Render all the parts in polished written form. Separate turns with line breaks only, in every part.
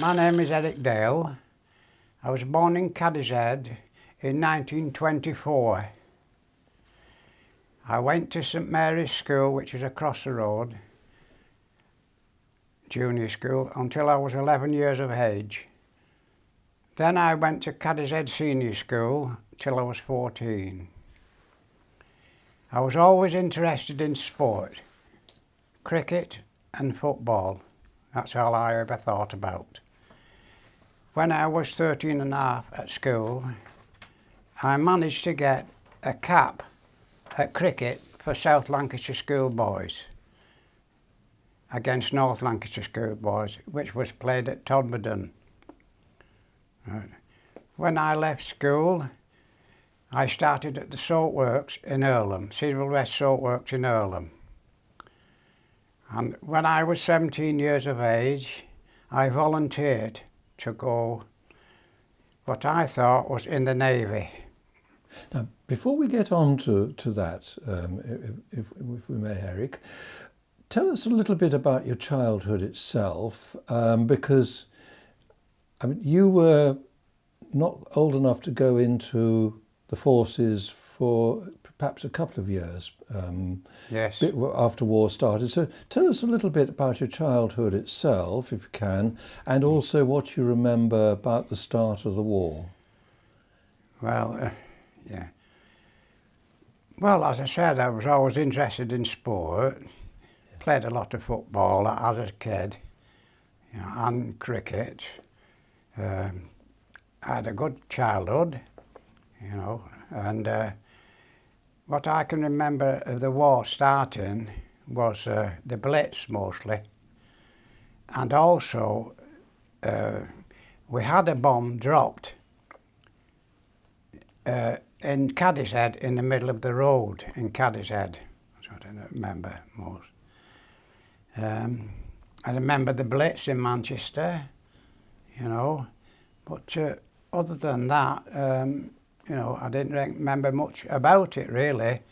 My name is Eric Dale. I was born in Cadishead in 1924. I went to St Mary's School, which is across the road, junior school, until I was 11 years of age. Then I went to Cadishead Senior School till I was 14. I was always interested in sport, cricket and football. That's all I ever thought about. When I was 13 and a half at school, I managed to get a cap at cricket for South Lancashire schoolboys against North Lancashire schoolboys, which was played at Todmorden. When I left school, I started at the Salt Works in Earlham, Civil West Salt Works in Earlham. And when I was 17 years of age, I volunteered to go what I thought was in the Navy.
Now, before we get on to that, if we may, Eric, tell us a little bit about your childhood itself, because I mean, you were not old enough to go into the forces for perhaps a couple of years
Yes.
after war started. So tell us a little bit about your childhood itself, if you can, and also what you remember about the start of the war.
Well, yeah. Well, as I said, I was always interested in sport. Played a lot of football as a kid, you know, and cricket. I had a good childhood, you know, and what I can remember of the war starting was the Blitz mostly, and also we had a bomb dropped in Cadishead, in the middle of the road in Cadishead. That's what I remember most. I remember the Blitz in Manchester, you know, but other than that, you know, I didn't remember much about it really.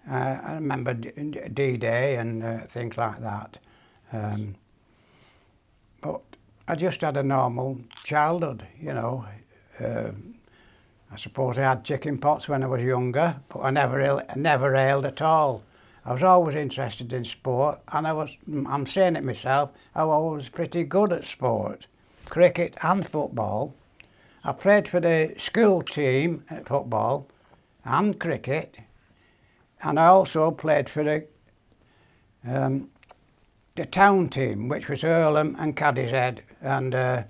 I remember D-Day and things like that. But I just had a normal childhood, you know. I suppose I had chicken pox when I was younger, but I never ailed at all. I was always interested in sport, and I'm saying it myself, I was pretty good at sport, cricket and football. I played for the school team at football and cricket, and I also played for the town team, which was Earlham and Cadishead, and I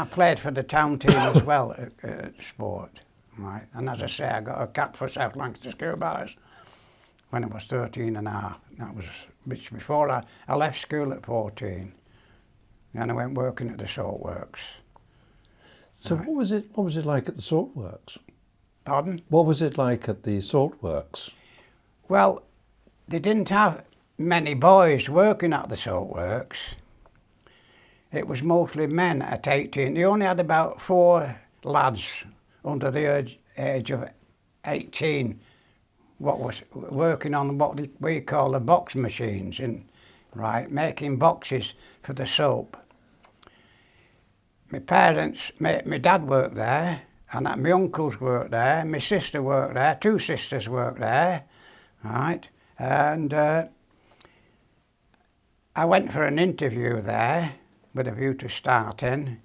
played for the town team as well at sport. Right. And as I say, I got a cap for South Lancashire schoolboys when I was 13 and a half. That was before I left school at 14. Then I went working at the Salt Works.
So
right.
what was it like at the Salt Works?
Pardon?
What was it like at the Salt Works?
Well, they didn't have many boys working at the Salt Works. It was mostly men at 18. They only had about 4 lads under the age of 18 what was working on what we call the box machines, right, making boxes for the soap. My parents, my dad worked there, and my uncles worked there, my sister worked there, 2 sisters worked there, right, and I went for an interview there with a view to starting,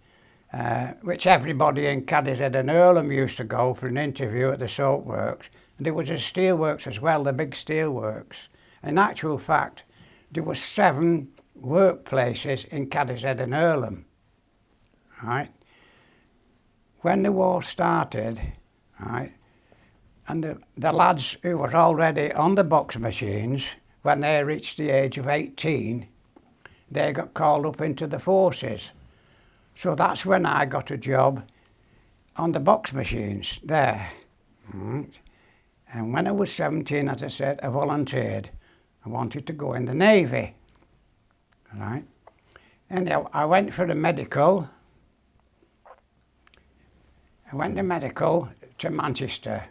which everybody in Cadishead and Earlham used to go for an interview at the Salt Works. And there was a steelworks as well, the big steelworks. In actual fact, there were 7 workplaces in Cadishead and Earlham, right? When the war started, right, and the lads who were already on the box machines, when they reached the age of 18, they got called up into the forces. So that's when I got a job on the box machines there. Right. And when I was 17, as I said, I volunteered. I wanted to go in the Navy. Right. And I went for the medical. I went to medical to Manchester,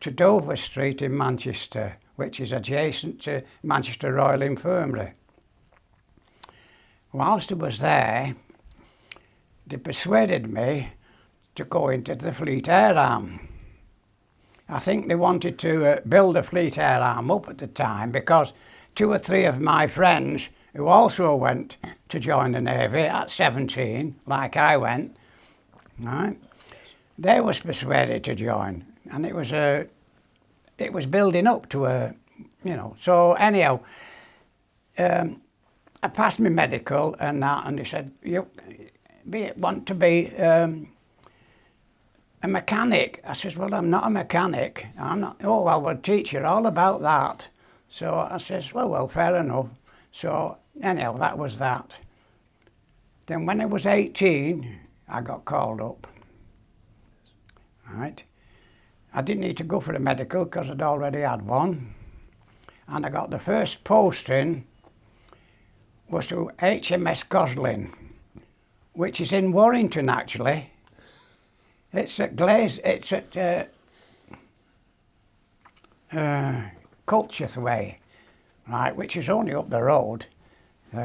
to Dover Street in Manchester, which is adjacent to Manchester Royal Infirmary. whilst I was there, they persuaded me to go into the Fleet Air Arm. I think they wanted to build a Fleet Air Arm up at the time because 2 or 3 of my friends who also went to join the Navy at 17, like I went, right? They was persuaded to join, and it was building up to a, you know. So anyhow, I passed my medical and that, and they said, "You want to be a mechanic?" I says, "Well, I'm not a mechanic. I'm not." "Oh, well, we'll teach you all about that." So I says, well, fair enough. So anyhow, that was that. Then when I was 18, I got called up. Right. I didn't need to go for a medical because I'd already had one. And I got the first posting was to HMS Goslin, which is in Warrington actually. It's at Culcheth Way, right, which is only up the road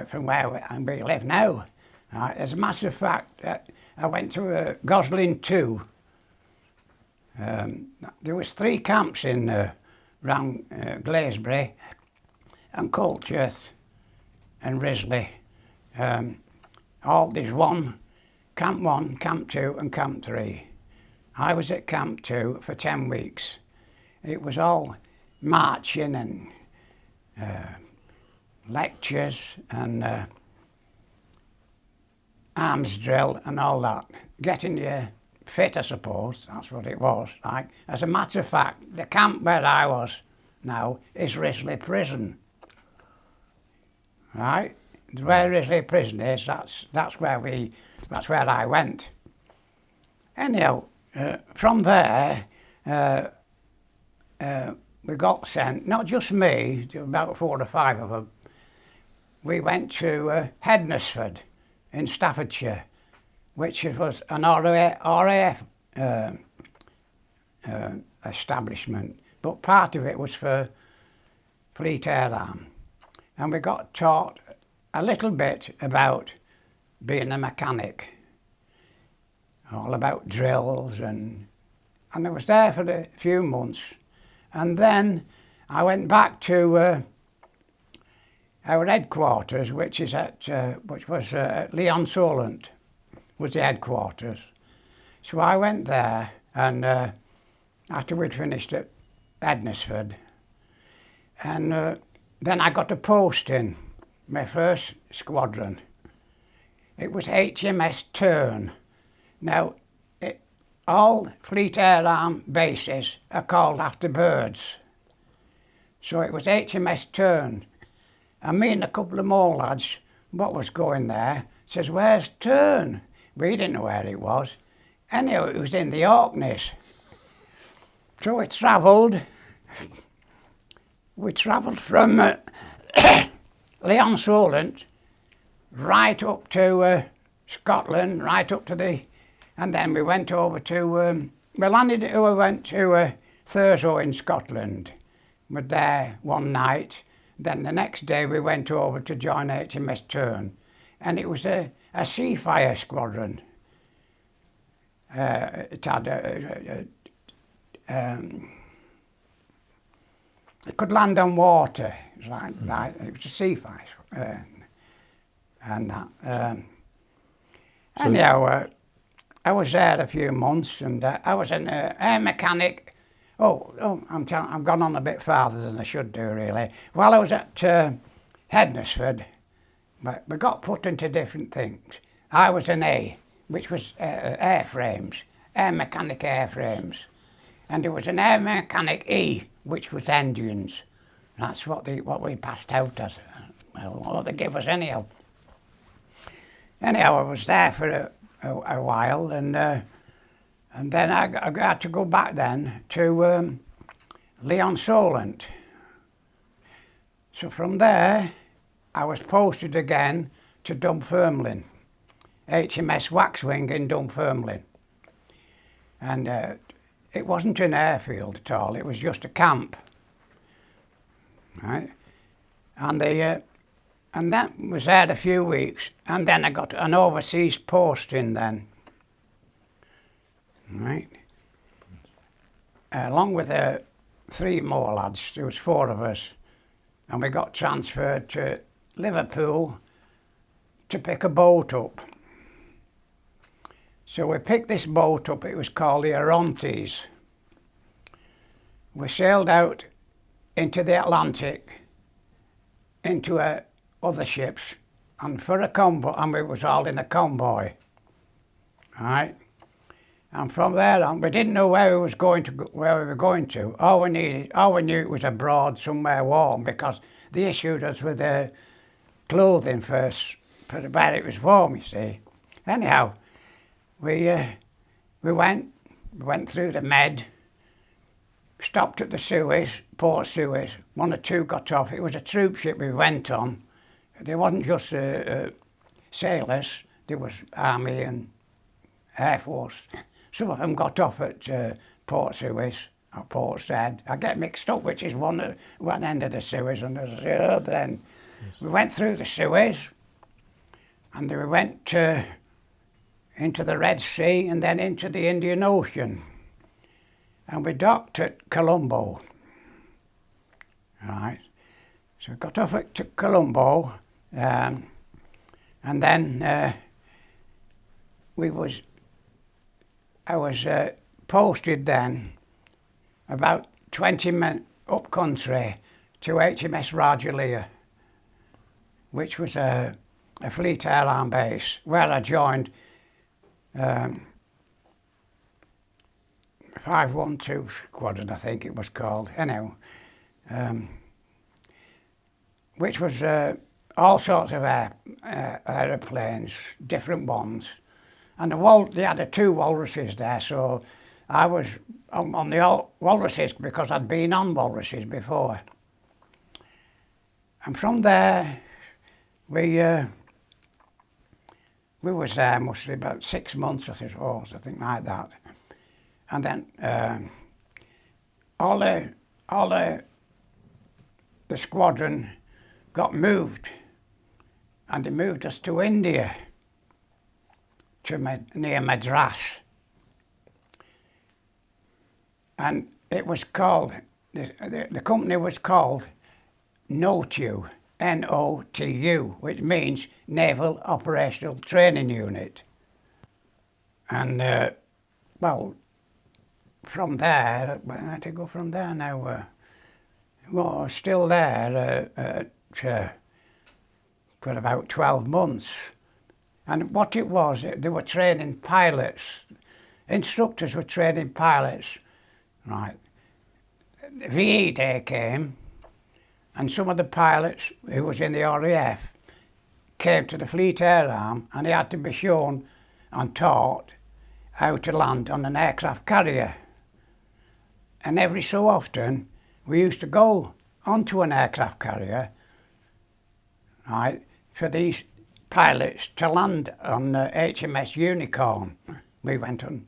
from where we live now. Right. As a matter of fact, I went to Goslin 2. There was 3 camps in round Glaisbury and Culcheth and Risley. There's Camp 1, Camp 2 and Camp 3. I was at Camp 2 for 10 weeks. It was all marching and lectures and arms drill and all that. Getting you fit, I suppose, that's what it was. Like, as a matter of fact, the camp where I was now is Risley Prison. Right? Where Risley Prison is, that's where I went. Anyhow, from there, we got sent, not just me, about 4 or 5 of them. We went to Hednesford in Staffordshire, which was an RAF establishment, but part of it was for Fleet Air Arm. And we got taught a little bit about being a mechanic, all about drills, and I was there for a few months. And then I went back to our headquarters, which was at Leon Solent, was the headquarters. So I went there, and after we'd finished at Hednesford, and then I got a posting, my first squadron. It was HMS Tern. Now, all Fleet Air Arm bases are called after birds. So it was HMS Tern. And me and a couple of more lads, what was going there, says, "Where's Tern?" We didn't know where it was. Anyhow, it was in the Orkneys. So we travelled from Leon Solent right up to Scotland, right up to and then we went over to, we went to Thurso in Scotland. We were there one night. Then the next day we went over to join HMS Tern, and it was a sea fire squadron. It had it could land on water. It was like it was a sea fire, and that. Anyhow, I was there a few months, and I was an air mechanic. I've gone on a bit farther than I should do, really. While I was at Hednesford, we got put into different things. I was an A, which was airframes, air mechanic airframes. And there was an air mechanic E, which was engines. That's what we passed out as, what they gave us anyhow. Anyhow, I was there for a while, and then I had to go back then to Leon Solent. So from there, I was posted again to Dunfermline, HMS Waxwing in Dunfermline. And it wasn't an airfield at all, it was just a camp. Right? And And that was there a few weeks, and then I got an overseas posting then. Right. Along with 3 more lads, there was 4 of us, and we got transferred to Liverpool to pick a boat up. So we picked this boat up, it was called the Orontes. We sailed out into the Atlantic, into other ships, and for a convoy, and we was all in a convoy, right? And from there on, we didn't know where we were going to. All we knew it was abroad, somewhere warm, because the issue was with the clothing first, for where it was warm, you see. Anyhow, we went through the Med, stopped at the Suez, Port Suez. 1 or 2 got off. It was a troop ship we went on. There wasn't just sailors. There was Army and Air Force. Some of them got off at Port Suez or Port Said. I get mixed up which is one end of the Suez and the other end. Yes. We went through the Suez, and then we went into the Red Sea and then into the Indian Ocean. And we docked at Colombo. Right. So we got off at Colombo, and then I was posted then about 20 men up country to HMS Rajalia, which was a Fleet Air Arm base, where I joined 512 Squadron, I think it was called, anyhow, which was all sorts of aeroplanes, different ones. And they had 2 walruses there, so I was on the walruses because I'd been on walruses before. And from there, we was there mostly about 6 months, I suppose, something like that. And then all the squadron got moved, and they moved us to India, near Madras. And it was called, the company was called NOTU, N-O-T-U, which means Naval Operational Training Unit. And, well, from there, where did I go from there now? Well, still there for about 12 months. And what it was, they were training pilots. Instructors were training pilots, right? VE Day came, and some of the pilots who was in the RAF came to the Fleet Air Arm, and they had to be shown and taught how to land on an aircraft carrier. And every so often, we used to go onto an aircraft carrier, right, for these pilots to land on HMS Unicorn. We went on.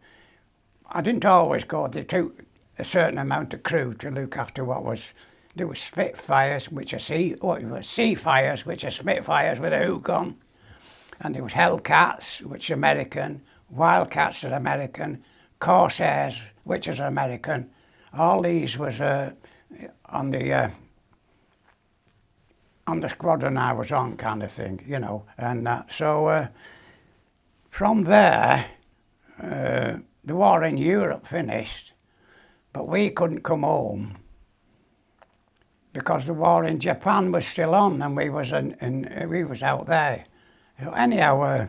I didn't always go. They took a certain amount of crew to look after what was. There were Spitfires, which are Seafires, which are Spitfires with a hook on, and there was Hellcats, which are American, Wildcats are American, Corsairs, which is American. All these was on the squadron I was on, kind of thing, you know. And so from there, the war in Europe finished, but we couldn't come home because the war in Japan was still on, and we was we was out there. So anyhow,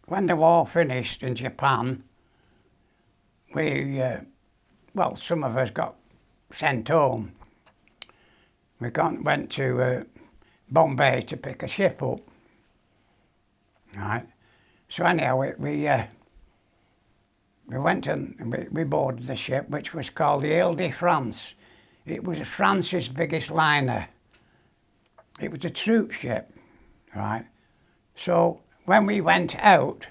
when the war finished in Japan, we well, some of us got sent home. We went to Bombay to pick a ship up. Right. So anyhow, we went and we boarded the ship, which was called the Ile-de-France. It was France's biggest liner. It was a troop ship, right? So when we went out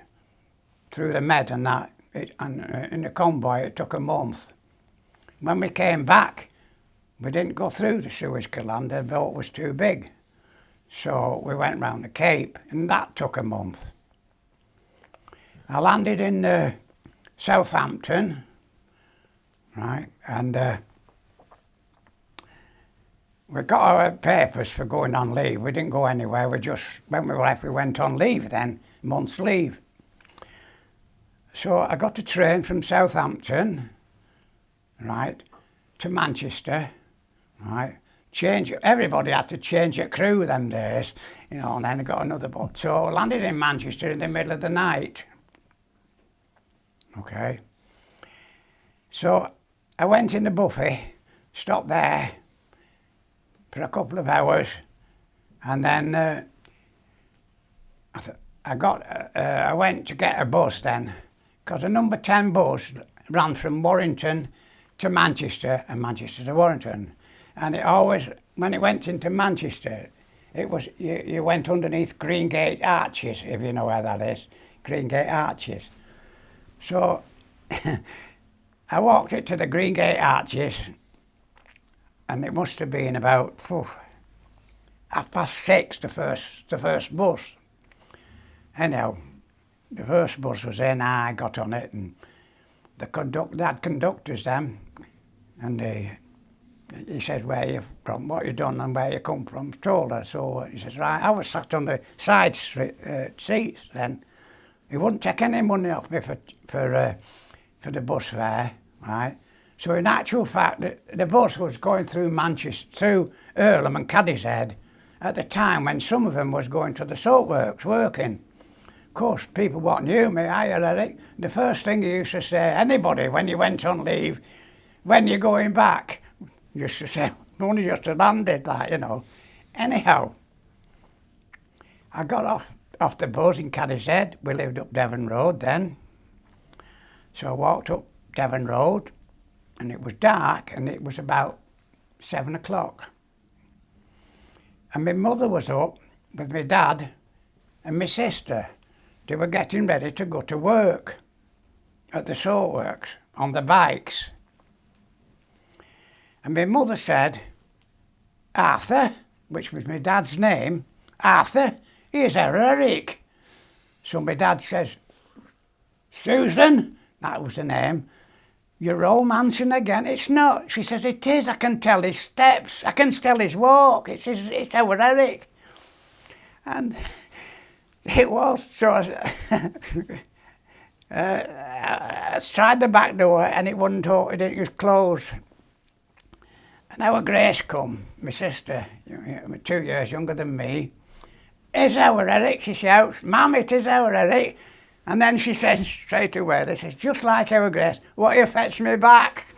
through the Med and that, in the convoy, it took a month. When we came back, we didn't go through the Suez Canal, the boat was too big. So we went round the Cape, and that took a month. I landed in Southampton, right, and we got our papers for going on leave. We didn't go anywhere. We just, when we left, we went on leave then, month's leave. So I got a train from Southampton, right, to Manchester, right. Everybody had to change a crew them days, you know, and then I got another boat. So I landed in Manchester in the middle of the night. Okay. So I went in the buffet, stopped there for a couple of hours, and then I went to get a bus then, because a number 10 bus ran from Warrington to Manchester and Manchester to Warrington. And it always, when it went into Manchester, it was, you went underneath Greengate Arches, if you know where that is, Greengate Arches. So I walked it to the Greengate Arches, and it must have been about 6:30, the first bus. Anyhow, the first bus was in, I got on it, and they had conductors then, and he said, where you from, what you done and where you come from. Told her, so he says, right, I was sat on the side seats then. He wouldn't take any money off me for the bus fare, right? So in actual fact, the bus was going through Manchester, through Earlham and Cadishead at the time when some of them was going to the soapworks working. Of course, people what knew me, hiya Eric, the first thing he used to say, anybody when you went on leave, when you're going back, used to say, only just landed, like, you know. Anyhow, I got off the bus in Cadishead. We lived up Devon Road then. So I walked up Devon Road, and it was dark, and it was about 7 o'clock. And my mother was up with my dad and my sister. They were getting ready to go to work at the soapworks on the bikes. And my mother said, Arthur, which was my dad's name, Arthur, here's our Eric. So my dad says, Susan, that was the name, you're romancing again. It's not. She says, it is. I can tell his steps. I can tell his walk. It's our Eric. And it was. So I tried the back door and it wouldn't open. It was closed. And our Grace come, my sister, 2 years younger than me. Is our Eric? She shouts, Mum, it is our Eric. And then she says straight away, this is just like our Grace, what you fetch me back?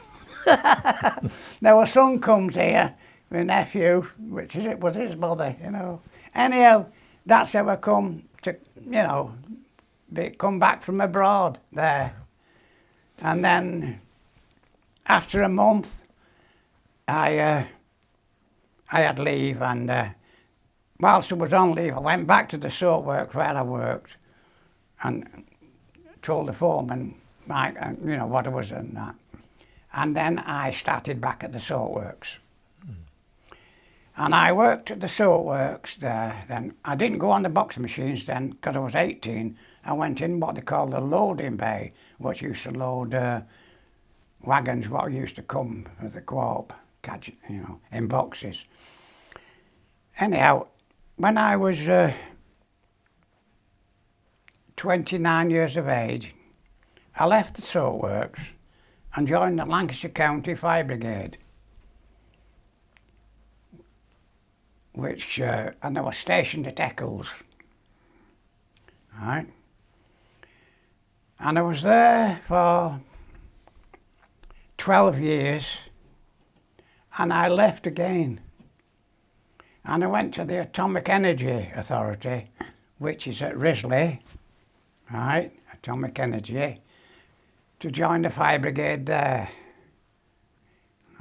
Now our son comes here, my nephew, which was his mother, you know. Anyhow, that's how I come to, you know, come back from abroad there. And then after a month, I had leave, and whilst I was on leave, I went back to the soapworks where I worked and told the foreman, you know, what I was doing that. And then I started back at the soapworks. And I worked at the soapworks there. Then I didn't go on the box machines then because I was 18. I went in what they call the loading bay, which used to load wagons, what used to come for the co-op, you know, in boxes. Anyhow, when I was 29 years of age, I left the soapworks and joined the Lancashire County Fire Brigade, which, and I was stationed at Eccles, right? And I was there for 12 years, and I left again. And I went to the Atomic Energy Authority, which is at Risley, right, Atomic Energy, to join the fire brigade there,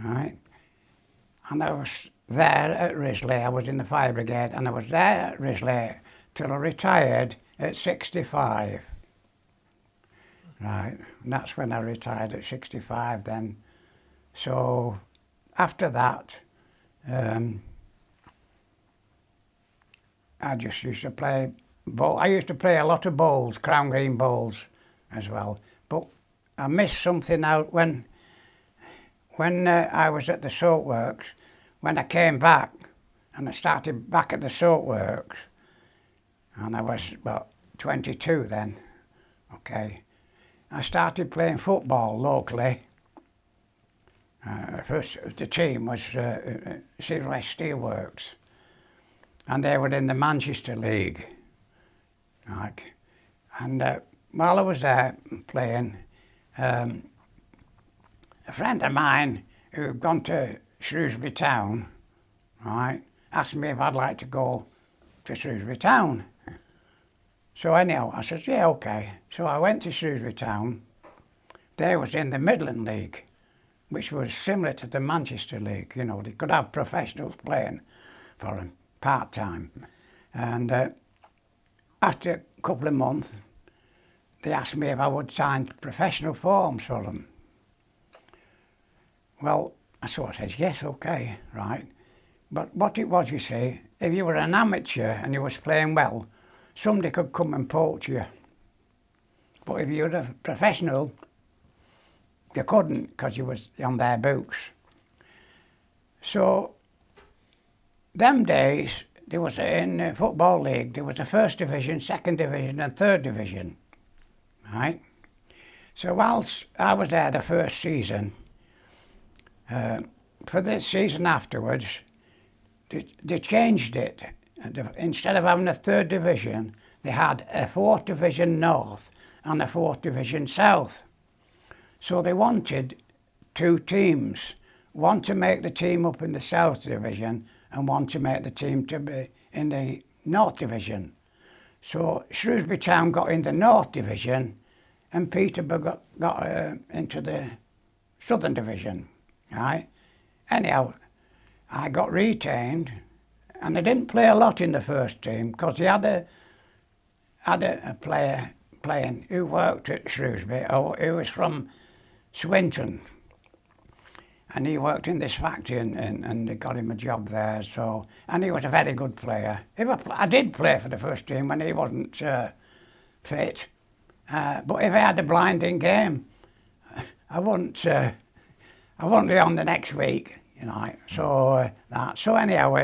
right. And I was there at Risley, I was in the fire brigade, and I was there at Risley till I retired at 65. Right, and that's when I retired at 65 then. So after that, I just used to play ball. I used to play a lot of bowls, crown green bowls as well. But I missed something out when I was at the soap works. When I came back and I started back at the soap works, and I was about 22 then. Okay, I started playing football locally. First, the team was Silver Steelworks, and they were in the Manchester League. Like, and while I was there playing, a friend of mine who'd gone to Shrewsbury Town, right, asked me if I'd like to go to Shrewsbury Town. So anyhow, I said, yeah, okay. So I went to Shrewsbury Town. They was in the Midland League, which was similar to the Manchester League. You know, they could have professionals playing for them, part-time. And after a couple of months, they asked me if I would sign professional forms for them. Well, I said, yes, okay, right. But what it was, you see, if you were an amateur and you was playing well, somebody could come and poach you. But if you were a professional, you couldn't, because you was on their books. So, them days, there was in the Football League, there was the first division, second division and third division, right? So whilst I was there the first season, for the season afterwards, they changed it. Instead of having a third division, they had a fourth division north and a fourth division south. So they wanted two teams, one to make the team up in the south division and one to make the team to be in the north division. So Shrewsbury Town got in the north division and Peterborough got into the southern division, right? Anyhow, I got retained, and I didn't play a lot in the first team because he had a player playing who worked at Shrewsbury, or who was from Swinton, and he worked in this factory, and they got him a job there. So, and he was a very good player. I did play for the first team when he wasn't fit, but if I had a blinding game, I wouldn't be on the next week, you know. So so anyhow,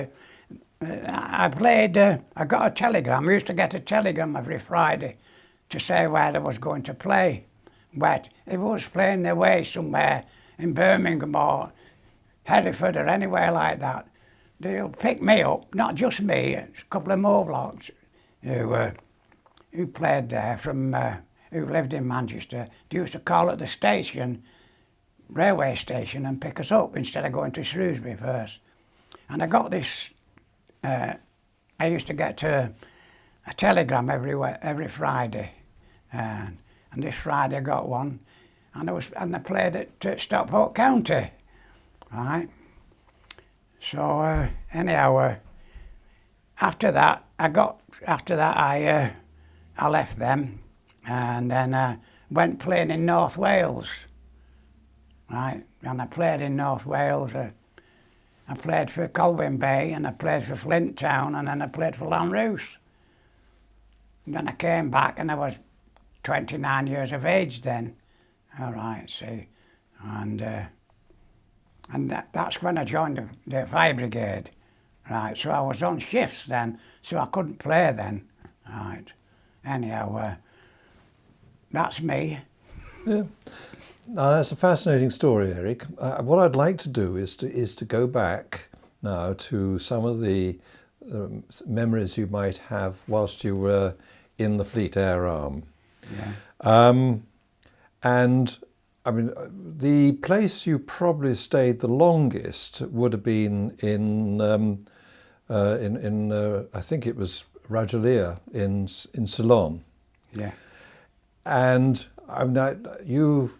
I played. I got a telegram. I used to get a telegram every Friday to say where I was going to play. But if I was playing away somewhere in Birmingham or Hereford or anywhere like that, they'll pick me up. Not just me, a couple of more blokes who played there from who lived in Manchester. They used to call at the station, railway station, and pick us up instead of going to Shrewsbury first. And I got this. I used to get a telegram every Friday, and this Friday I got one, and I played at Stockport County, right? So anyhow, after that I left them, and then went playing in North Wales, right? And I played in North Wales. I played for Colwyn Bay, and I played for Flint Town, and then I played for Lanroos. And then I came back, and I was 29 years of age then. All right, see, and that's when I joined the fire brigade, right? So I was on shifts then, so I couldn't play then, right? Anyhow, that's me.
Yeah. Now, that's a fascinating story, Eric. What I'd like to do is to go back now to some of the memories you might have whilst you were in the Fleet Air Arm.
Yeah.
And I mean, the place you probably stayed the longest would have been in I think it was Rajalia in Ceylon.
Yeah.
And you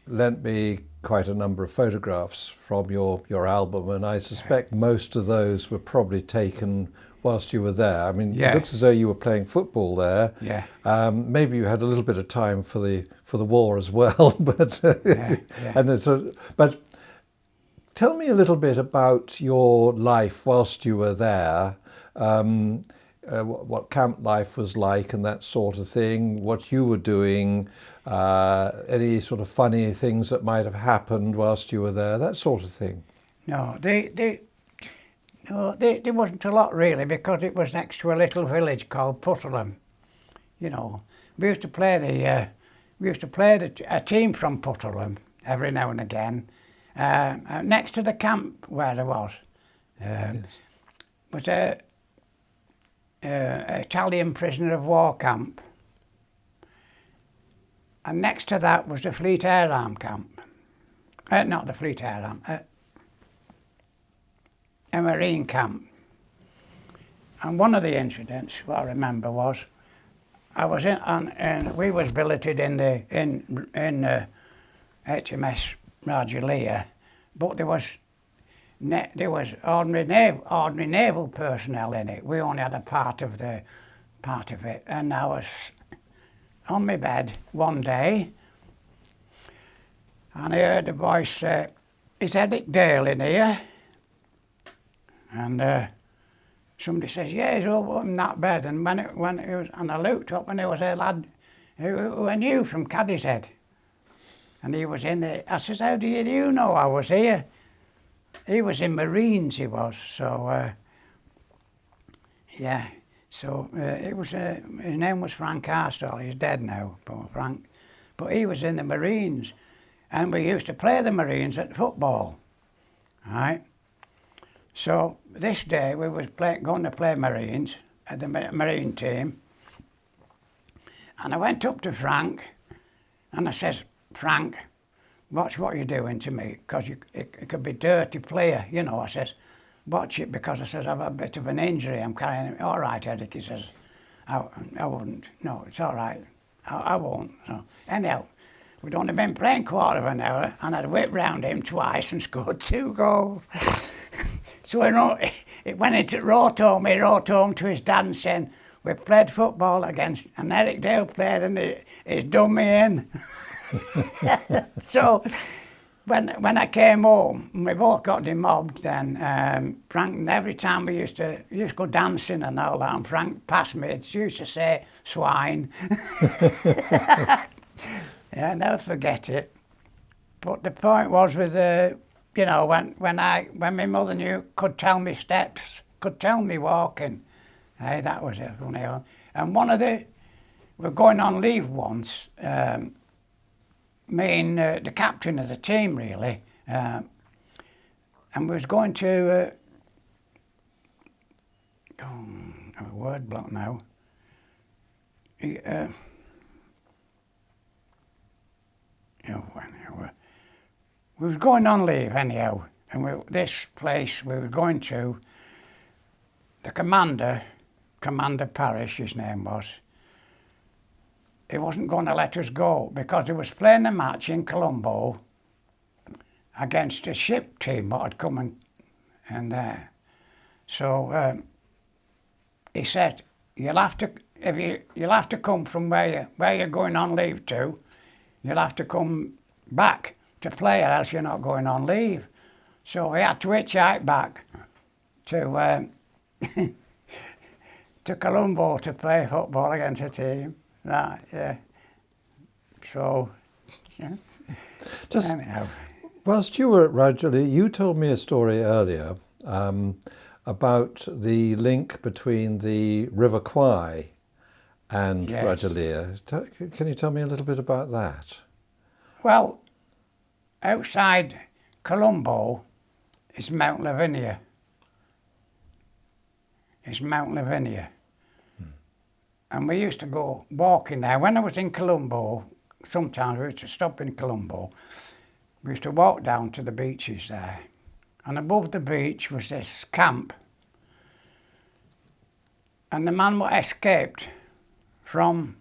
lent me quite a number of photographs from your album, and I suspect most of those were probably taken whilst you were there. I mean,
Yeah.
it looks as though you were playing football there.
Yeah.
Maybe you had a little bit of time for the war as well, but
Yeah.
but tell me a little bit about your life whilst you were there. what camp life was like and that sort of thing, what you were doing, any sort of funny things that might have happened whilst you were there, that sort of thing?
No, there wasn't a lot really, because it was next to a little village called Putterham. You know, we used to play a team from Putterham every now and again. Next to the camp where I was,
Yes.
was a Italian prisoner of war camp, and next to that was the Fleet Air Arm camp. Not the Fleet Air Arm, a Marine camp. And one of the incidents, what I remember, was I was and we was billeted in HMS Radulea, but there was ordinary naval personnel in it. We only had a part of it, and I was on my bed one day, and I heard a voice say, "Is Eric Dale in here?" And somebody says, "Yeah, he's over in that bed." And when it was, and I looked up, and there was a lad who I knew from Cadishead, and he was in there. I says, "How do you know I was here?" He was in Marines, he was. So yeah. So it was. His name was Frank Arstall. He's dead now, poor Frank. But he was in the Marines, and we used to play the Marines at football, right? So this day we was going to play Marines at the Marine team, and I went up to Frank, and I says, "Frank, watch what you're doing to me, because it could be dirty player, you know." I says, "Watch it, because," I says, "I've a bit of an injury. I'm carrying it." "All right, Eric," he says. I wouldn't. "No, it's all right. I won't." So anyhow, we'd only been playing quarter of an hour, and I'd whipped round him twice and scored 2 goals. So it went into Wartime. He wrote home to his dad and saying, "We played football against, and Eric Dale played, and he's done me in." So when I came home, and we both got demobbed, then Frank, and every time we used to go dancing and all that, and Frank passed me, it used to say, "Swine." Yeah, I'll never forget it. But the point was with you know, when my mother could tell me steps, could tell me walking, hey, that was a funny one. And we were going on leave once, me and the captain of the team really, and we was going to, I have a word block now. We was going on leave anyhow, and this place we were going to, the Commander Parrish, his name was, he wasn't going to let us go, because he was playing a match in Colombo against a ship team that had come and there. So he said, "You'll have to come from where you're going on leave to. You'll have to come back to play, or else you're not going on leave." So we had to hitchhike back to to Colombo to play football against a team. Right, yeah. So, yeah.
Just
anyhow.
whilst you were at Radulea, you told me a story earlier about the link between the River Kwai and
Yes.
Radulea. Can you tell me a little bit about that?
Well, outside Colombo is Mount Lavinia. It's Mount Lavinia. And we used to go walking there. When I was in Colombo, sometimes we used to stop in Colombo. We used to walk down to the beaches there. And above the beach was this camp. And the man who escaped from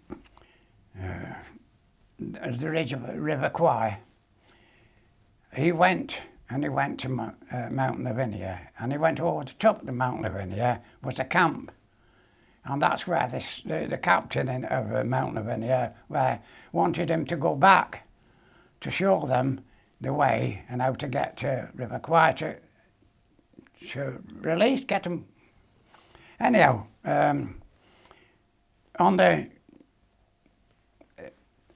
the ridge of River Kwai, he went to Mount Lavinia, and he went over the top of the Mount Lavinia was a camp. And that's where the captain of Mount Lavinia wanted him to go back to show them the way and how to get to River Kwai to release, get them. anyhow, on the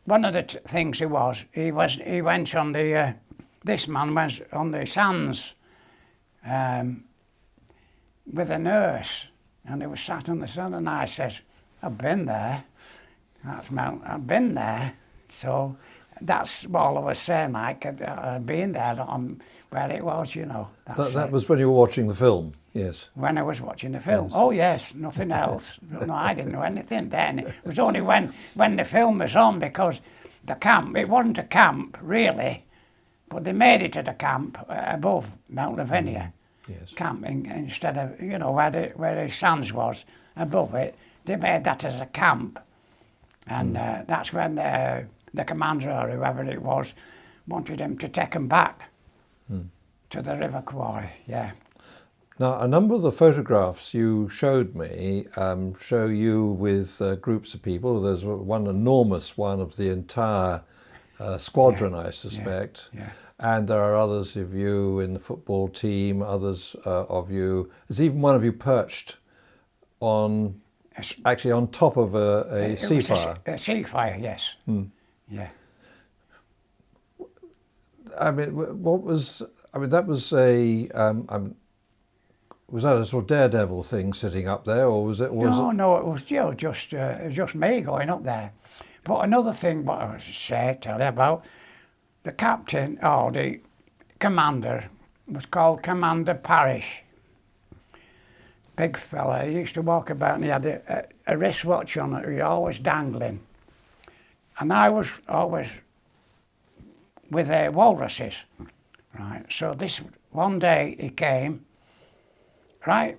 one of the things he went on the this man went on the sands with a nurse, and he was sat on the sand, and I says, I've been there. I've been there. So that's all I was saying, like I'd been there on where it was, you know.
That was when you were watching the film, yes.
When I was watching the film.
Yes.
Oh yes, nothing else. No, I didn't know anything then. It was only when the film was on, because the camp, it wasn't a camp really, but they made it at a camp above Mount Lavinia.
Yes.
Camp instead of, you know, where the sands was above it. They made that as a camp, and that's when the commander or whoever it was wanted him to take him back to the River Kwai. Yeah.
Now, a number of the photographs you showed me show you with groups of people. There's one enormous one of the entire squadron, I suspect.
Yeah.
And there are others of you in the football team, others of you. There's even one of you perched on, actually on top of a sea fire.
A sea fire, yes. Yeah.
I mean, what was? I mean, that was a. Was that a sort of daredevil thing sitting up there, or was it?
No, it was just me going up there. But another thing, what I was tell you about, the captain or the commander was called Commander Parrish. Big fella. He used to walk about, and he had a wristwatch on it. He was always dangling, and I was always with walruses, right? So this one day he came. Right,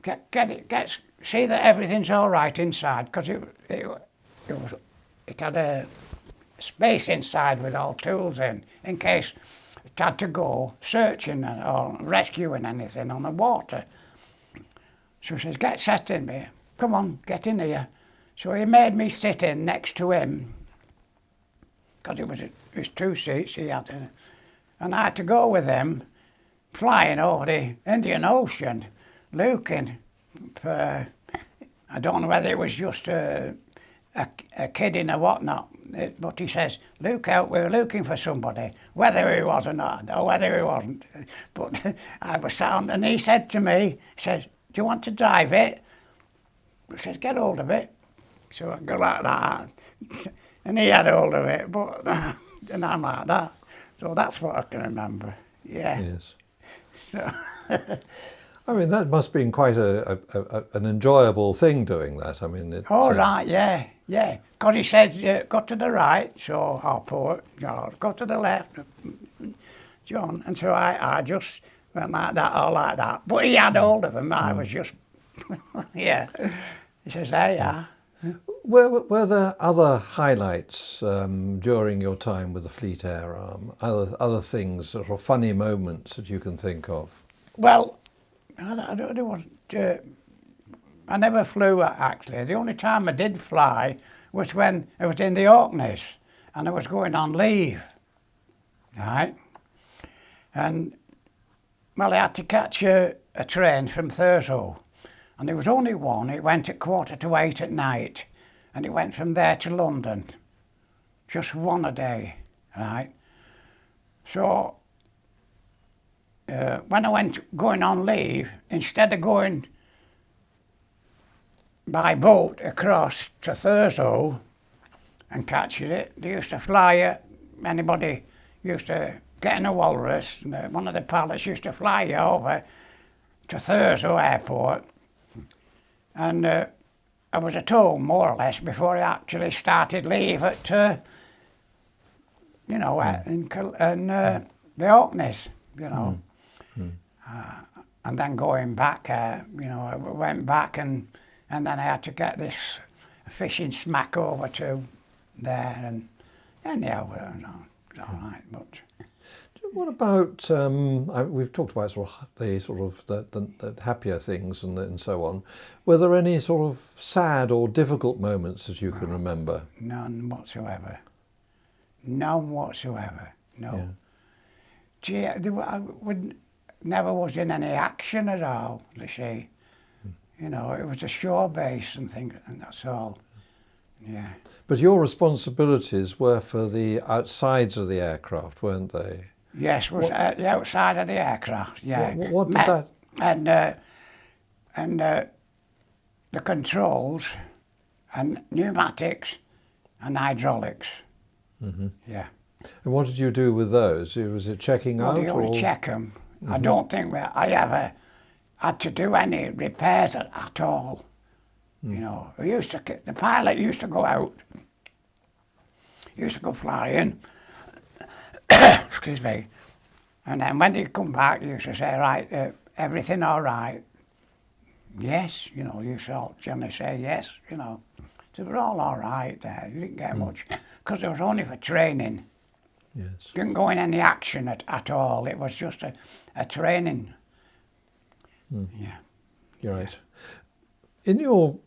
see that everything's all right inside, because it had a space inside with all tools in case it had to go searching or rescuing anything on the water. So he says, get set in me, come on, get in here. So he made me sit in next to him, because it was 2 seats he had, and I had to go with him, flying over the Indian Ocean, looking for, I don't know whether it was just a kidding or whatnot, but he says, look out, we're looking for somebody, whether he was or not, or whether he wasn't. But I was sound, and he said to me, he says, do you want to drive it? I says, get hold of it. So I go like that, and he had hold of it, but and I'm like that. So that's what I can remember, yeah.
Yes.
So
I mean, that must have been quite an enjoyable thing doing that. I mean,
right, yeah. Because he says, go to the right, so I'll put, go to the left, John. And so I just went like that, all like that. But he had hold of him, I was just, yeah. He says, there you are.
Were there other highlights during your time with the Fleet Air Arm? Other things, sort of funny moments that you can think of?
Well, I never flew actually. The only time I did fly was when I was in the Orkneys and I was going on leave, right? And well, I had to catch a train from Thurso, and there was only one. It went at 7:45 at night, and it went from there to London, just one a day, right? So when I went going on leave, instead of going by boat across to Thurso and catching it, they used to fly it. Anybody used to get in a walrus, and one of the pilots used to fly you over to Thurso Airport, and I was at home more or less before I actually started leave at in the Orkneys, you know. And then going back, I went back and then I had to get this fishing smack over to there, and anyhow, it's all right. But
what about we've talked about the happier things and so on. Were there any sort of sad or difficult moments that you can remember?
None whatsoever. None whatsoever. No. Yeah. Gee, I never was in any action at all, you see. You know, it was a shore base and things, and that's all. Yeah.
But your responsibilities were for the outsides of the aircraft, weren't they?
Yes, was the outside of the aircraft. Yeah.
What did that?
And the controls, and pneumatics, and hydraulics.
Mm-hmm.
Yeah.
And what did you do with those? Was it checking
Well,
out?
you only check them. Mm-hmm. I don't think I ever had to do any repairs at all. Mm. You know, the pilot used to go out, used to go flying, excuse me, and then when he'd come back, he used to say, right, everything all right? Yes, you know, you saw generally say yes, you know. So we're all right there. You didn't get much, because it was only for training.
Yes.
Didn't go in any action at all. It was just a training. Mm. Yeah.
You're right. In your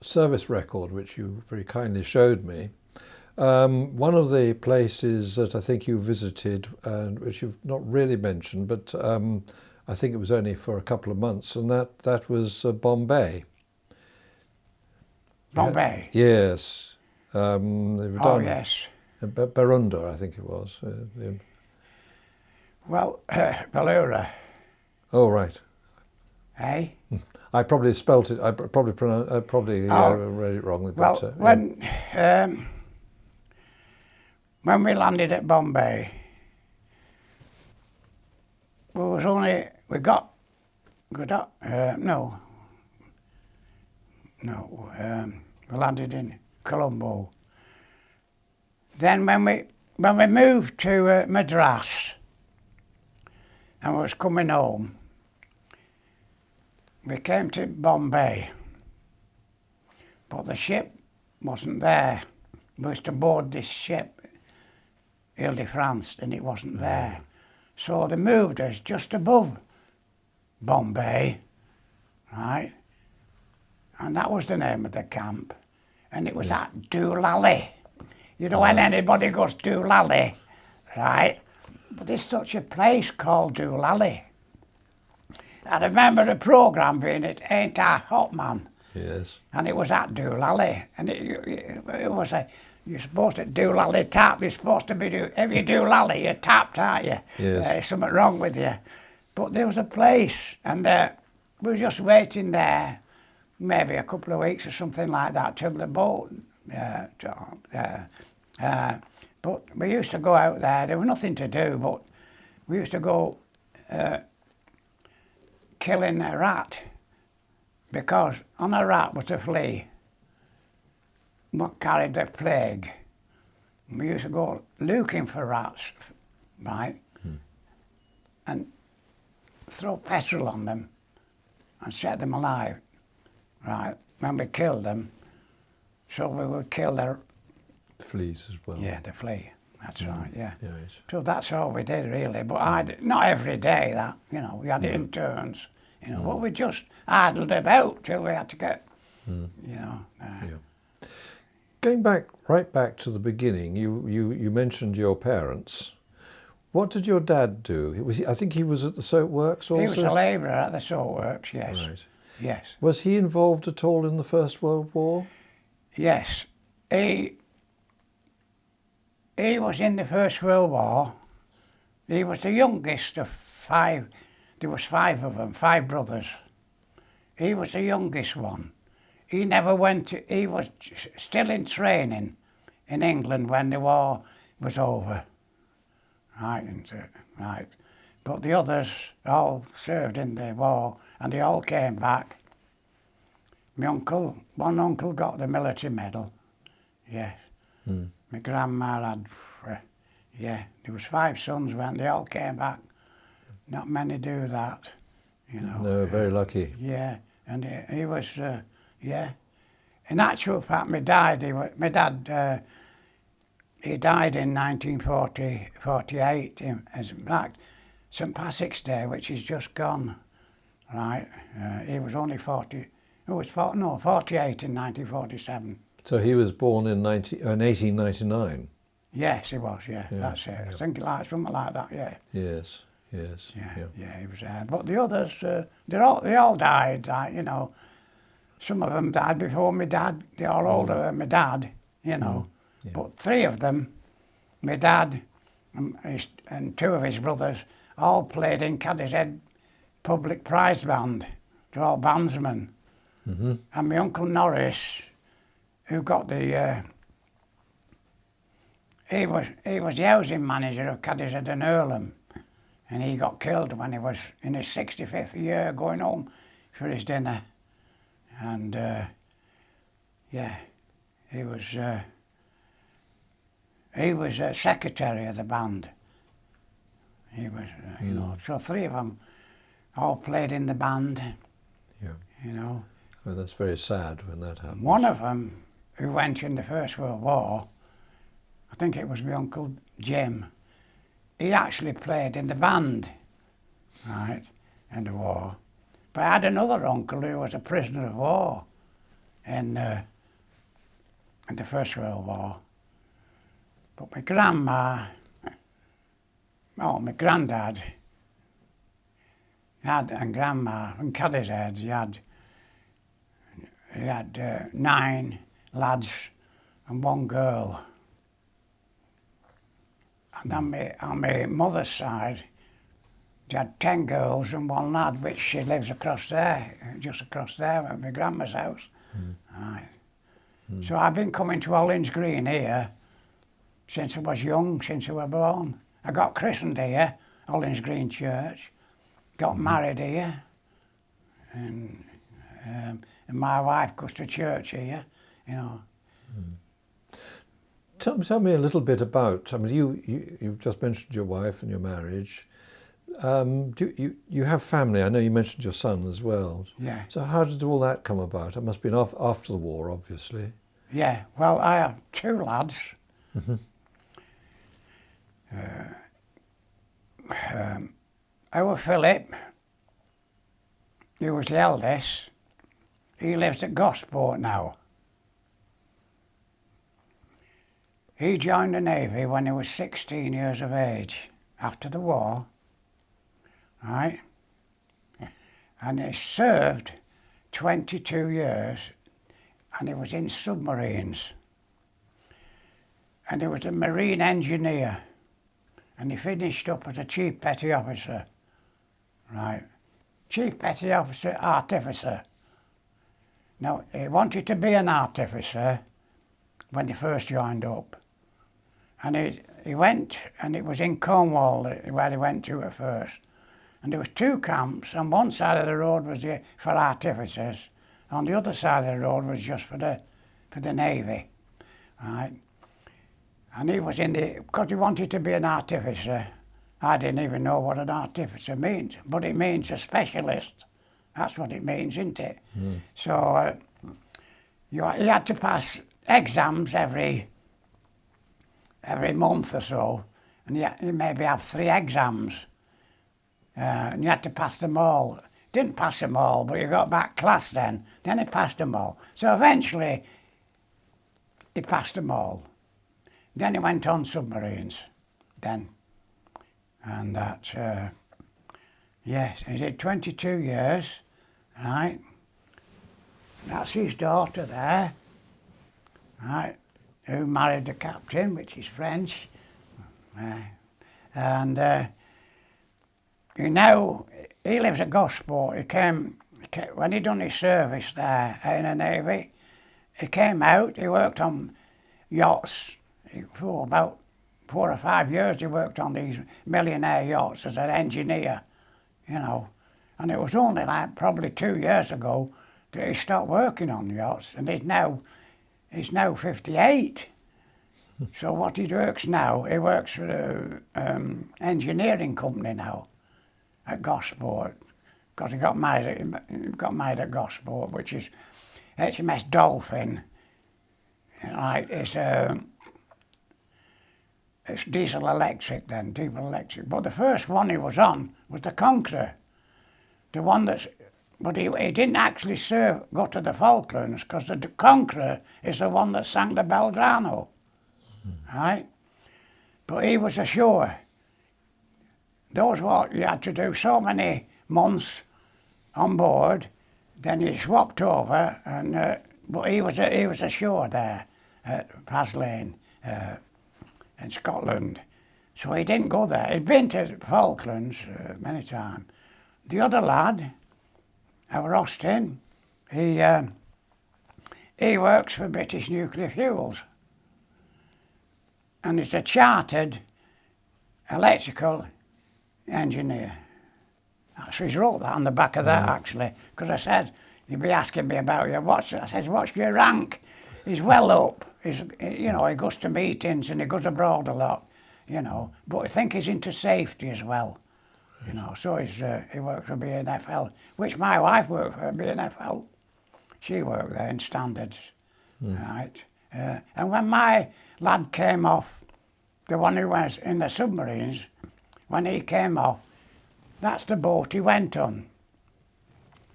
service record, which you very kindly showed me, one of the places that I think you visited, which you've not really mentioned, but I think it was only for a couple of months, and that was Bombay.
Bombay?
Yes.
Yes.
Barunda, I think it was.
Well, Balura.
Oh, right.
Eh?
I probably spelt it. I probably read it wrongly.
Well,
but,
when we landed at Bombay, we landed in Colombo. Then when we moved to Madras and was coming home, we came to Bombay, but the ship wasn't there. We was to board this ship, Ile-de-France, and it wasn't there. So they moved us just above Bombay, right? And that was the name of the camp. And it was at Doolally. You know, when anybody goes Doolally, right? But there's such a place called Doolally. I remember the programme being it Ain't I Hot Man?
Yes.
And it was at Doolally. And it was you're supposed to Doolally tap. You're supposed to be if you Doolally, you're tapped, aren't you?
Yes.
There's something wrong with you. But there was a place, and we were just waiting there, maybe a couple of weeks or something like that, till the boat. But we used to go out there. There was nothing to do, but we used to go killing a rat, because on a rat was a flea what carried the plague. We used to go looking for rats, right, and throw petrol on them and set them alive, right, when we killed them. So we would kill the
fleas as well.
Yeah, the flea. That's right. Yeah.
Yes.
So that's all we did really. But not every day. That we had it in turns. But we just idled about till we had to get.
Yeah. Going right back to the beginning, you mentioned your parents. What did your dad do? I think he was at the soap works also?
He was a labourer at the soap works, yes.
Right.
Yes.
Was he involved at all in the First World War?
Yes. He was in the First World War. He was the youngest of 5. There was 5 of them, 5 brothers. He was the youngest one. He never went to, he was still in training in England when the war was over. Right. But the others all served in the war and they all came back. One uncle got the military medal. Yes. My grandma had, there was 5 sons when they all came back. Not many do that,
No, very lucky.
Yeah, and he was, In actual fact, my dad, he died in 1948, as in fact, St Patrick's Day, which is just gone, right? He was only 48 in 1947.
So he was born in 1899?
Yes, he was, yeah. That's it. I think something like that, yeah.
Yes. Yes.
Yeah, he was there. But the others, they all died. You know, some of them died before my dad. They're all older than my dad. You know,
Yeah.
but three of them, my dad and two of his brothers, all played in Cadishead public prize band. They're all bandsmen.
Mm-hmm.
And my uncle Norris, who got the he was the housing manager of Cadishead and Earlham, and he got killed when he was in his 65th year going home for his dinner. And yeah, he was a secretary of the band. He was, you know, so three of them all played in the band.
Yeah.
You know.
Well, that's very sad when that happens.
One of them who went in the First World War, I think it was my Uncle Jim, he actually played in the band, right, in the war. But I had another uncle who was a prisoner of war in the First World War. But my granddad had, and grandma from Cadishead, he had 9 lads and 1 girl. And on my mother's side, she had 10 girls and 1 lad, which she lives across there, just across there at my grandma's house. Right. So I've been coming to Ollins Green here since I was young, since I was born. I got christened here, Ollins Green Church, got married here, and my wife goes to church here, you know.
Tell me a little bit about, I mean, you've just mentioned your wife and your marriage. You have family? I know you mentioned your son as well.
Yeah.
So how did all that come about? It must have been after the war, obviously.
Yeah, well, I have 2 lads.
Mm-hmm.
Our Philip, he was the eldest. He lives at Gosport now. He joined the Navy when he was 16 years of age, after the war, right? And he served 22 years, and he was in submarines. And he was a marine engineer, and he finished up as a chief petty officer, right? Chief petty officer, artificer. Now, he wanted to be an artificer when he first joined up. And he went, and it was in Cornwall where he went to at first. And there was 2 camps. On one side of the road was for artificers. On the other side of the road was just for the Navy, right? And he was because he wanted to be an artificer. I didn't even know what an artificer means, but it means a specialist. That's what it means, isn't it? So he had to pass exams every month or so, and you maybe have 3 exams, and you had to pass them all. Didn't pass them all, but you got back class then he passed them all. So eventually he passed them all. Then he went on submarines then, and that, yes, he did 22 years, right? That's his daughter there, right, who married the captain, which is French. And he lives at Gosport. He came when he done his service there in the Navy. He came out, he worked on yachts. For about 4 or 5 years he worked on these millionaire yachts as an engineer, you know. And it was only like probably 2 years ago that he stopped working on yachts, and he's now 58. So what he works now, he works for an engineering company now at Gosport, because he got married at Gosport, which is HMS Dolphin. Right, it's diesel electric. But the first one he was on was the Conqueror, the one but he didn't actually go to the Falklands, because the Conqueror is the one that sank the Belgrano, right? But he was ashore, those what you had to do so many months on board, then you swapped over, and but he was ashore there at Praslin in Scotland, so he didn't go there. He'd been to Falklands many times. The other lad, our Austin, he works for British Nuclear Fuels, and he's a chartered electrical engineer. So he's wrote that on the back of that, actually, because I said, you'd be asking me about your I said, what's your rank? He's well up. He's, you know, he goes to meetings and he goes abroad a lot, you know, but I think he's into safety as well, you know, so he works for BNFL, which my wife worked for BNFL. She worked there in standards, right? And when my lad came off, the one who was in the submarines, when he came off, that's the boat he went on.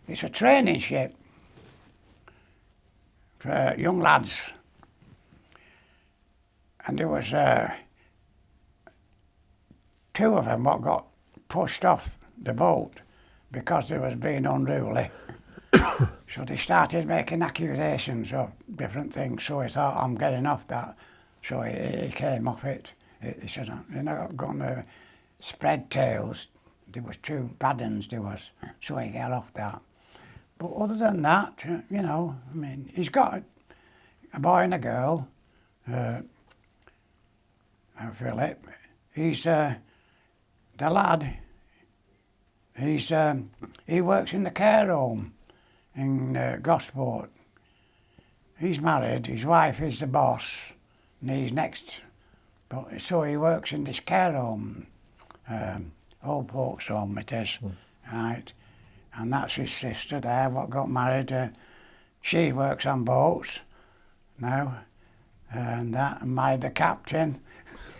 It's a training ship for young lads. And there was two of them what got pushed off the boat because they was being unruly. So they started making accusations of different things. So he thought, I'm getting off that. So he came off it. He said, you're not going to spread tales. There was two bad uns, there was. So he got off that. But other than that, you know, I mean, he's got a boy and a girl. Philip, he's the lad. He works in the care home in Gosport. He's married. His wife is the boss, and he's next. But so he works in this care home, old folks' home it is, right? And that's his sister there. What got married. She works on boats now, and married the captain.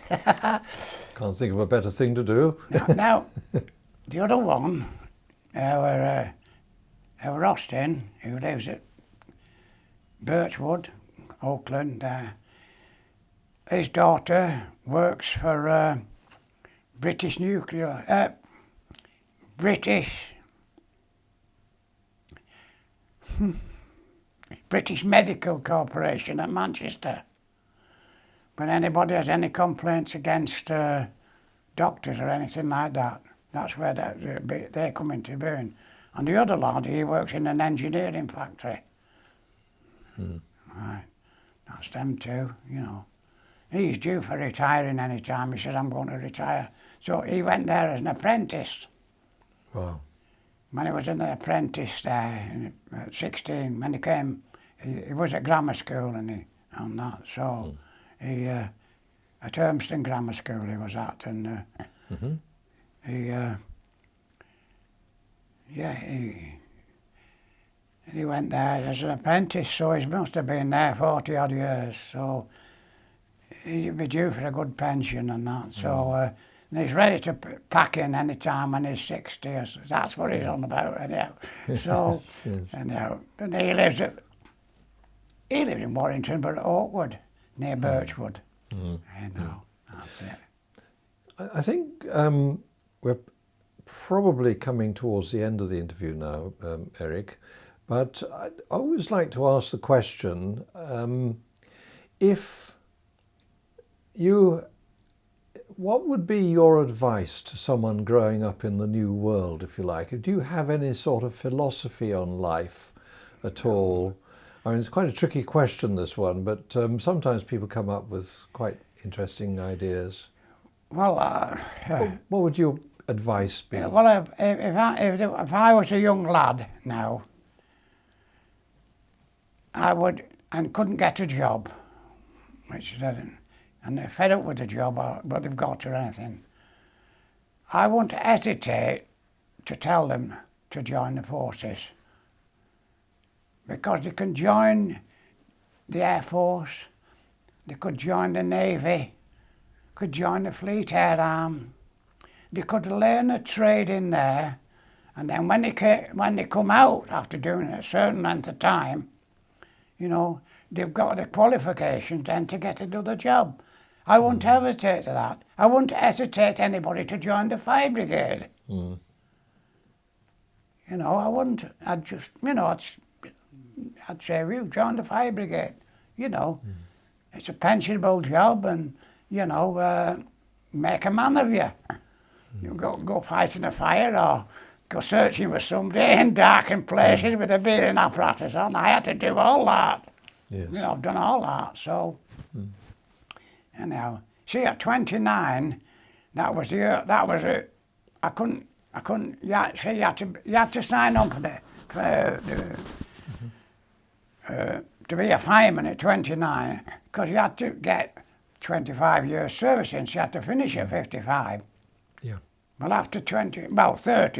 Can't think of a better thing to do.
Now, the other one, our Austin, who lives at Birchwood, Oakland, his daughter works for British Medical Corporation at Manchester. When anybody has any complaints against doctors or anything like that, that's where they come into being. And the other lad, he works in an engineering factory. Right, that's them two, you know. He's due for retiring any time. He said, I'm going to retire. So he went there as an apprentice.
Wow.
When he was an apprentice there, at 16, when he came, he was at grammar school and that. So he, at Urmston Grammar School he was at, and he went there as an apprentice, so he must have been there 40 odd years, so he'd be due for a good pension and that. So and he's ready to pack in any time when he's 60. That's what he's on about anyhow. So anyhow, and he lives in Warrington, but at Oakwood, near Birchwood. You know, that's it.
I think we're probably coming towards the end of the interview now, Eric, but I always like to ask the question, what would be your advice to someone growing up in the new world, if you like? Do you have any sort of philosophy on life at all? I mean, it's quite a tricky question, this one, but sometimes people come up with quite interesting ideas.
Well,
what would your advice be?
Well, if I was a young lad now, I would, and couldn't get a job, which I didn't, and they're fed up with the job, what they've got or anything, I wouldn't hesitate to tell them to join the forces, because they can join the Air Force, they could join the Navy, could join the Fleet Air Arm, they could learn a trade in there, and then when they come out after doing a certain length of time, you know, they've got the qualifications then to get another job. I wouldn't hesitate to that. I wouldn't hesitate anybody to join the fire brigade.
Mm.
You know, I wouldn't. I'd just, you know, I'd say, you join the fire brigade. You know, it's a pensionable job, and you know, make a man of you. You go fight in a fire or go searching for somebody in darkened places with a breathing apparatus on. I had to do all that.
Yes.
You know, I've done all that. So, anyhow, see, at 29, that was it. I couldn't. Yeah, see, you had to sign up to be a fireman at 29, because you had to get 25 years service in, so you had to finish at 55.
Yeah.
Well, after 30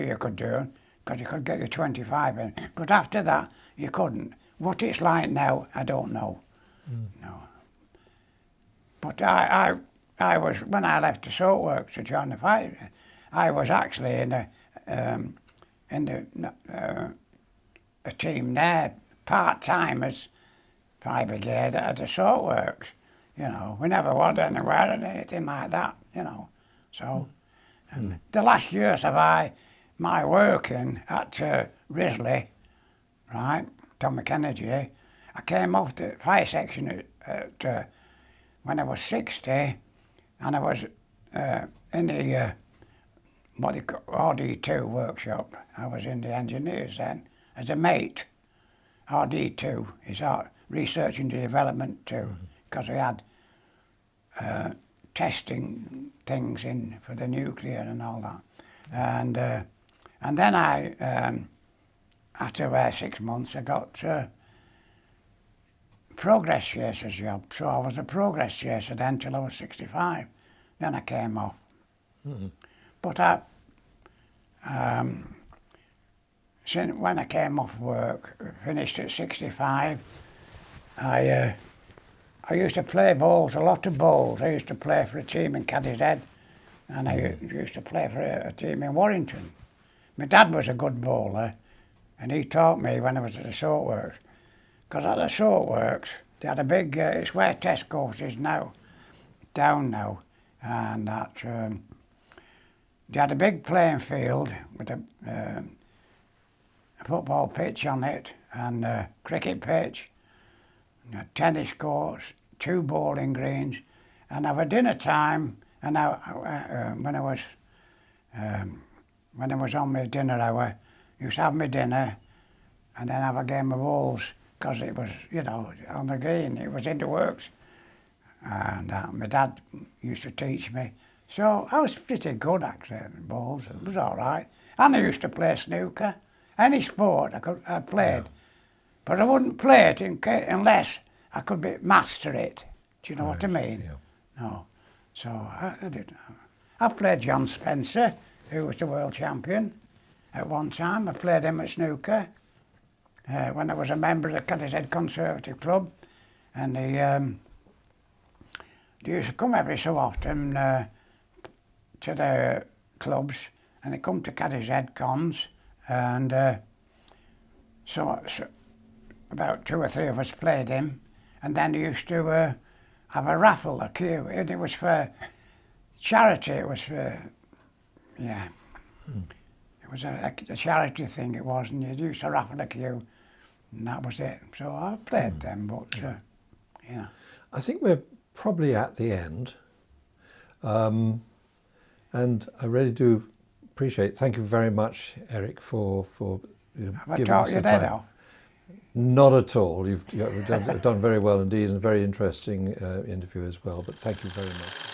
you could do, because you could get your 25 in. But after that, you couldn't. What it's like now, I don't know. No. But I was, when I left the salt works to join the fire, I was actually in a team there, part-time as fire brigade at the salt works. You know, we never went anywhere or anything like that, you know. So, and the last years of my working at Risley, right, Tommy Kennedy, I came off the fire section when I was 60, and I was in the what they call RD2 workshop. I was in the engineers then as a mate. RD2 is our research and development too, because we had testing things in for the nuclear and all that. And then I, after 6 months, I got progress chaser's job. So I was a progress chaser then till I was 65. Then I came off. But since when I came off work, finished at 65, I used to play bowls, a lot of bowls. I used to play for a team in Cadishead, and I used to play for a team in Warrington. My dad was a good bowler, and he taught me when I was at the salt works. Because at the salt works, they had a big, it's where Tesco's is now, down now, and that they had a big playing field with a football pitch on it, and a cricket pitch, and a tennis courts, 2 bowling greens, and have a dinner time. And when I was on my dinner hour, used to have my dinner, and then have a game of bowls, because it was, you know, on the green. It was in the works, and my dad used to teach me. So I was pretty good actually at bowls. It was all right. And I used to play snooker. Any sport I played, but I wouldn't play it unless I could master it. Do you know what I mean?
Yeah.
No. So I did. I played John Spencer, who was the world champion at one time. I played him at snooker when I was a member of the Cadishead Conservative Club, and they used to come every so often to the clubs, and they come to Cadishead cons, and so about 2 or 3 of us played him, and then they used to have a raffle, a queue, and it was for charity. It was for, yeah, it was a charity thing. It was, and you used to raffle a queue, and that was it. So I played them, but you know.
I think we're probably at the end, and I really do appreciate. Thank you very much, Eric, for
Have I
giving
talked
us
your
the
head
time.
off?
Not at all. You've done very well indeed, and a very interesting interview as well. But thank you very much.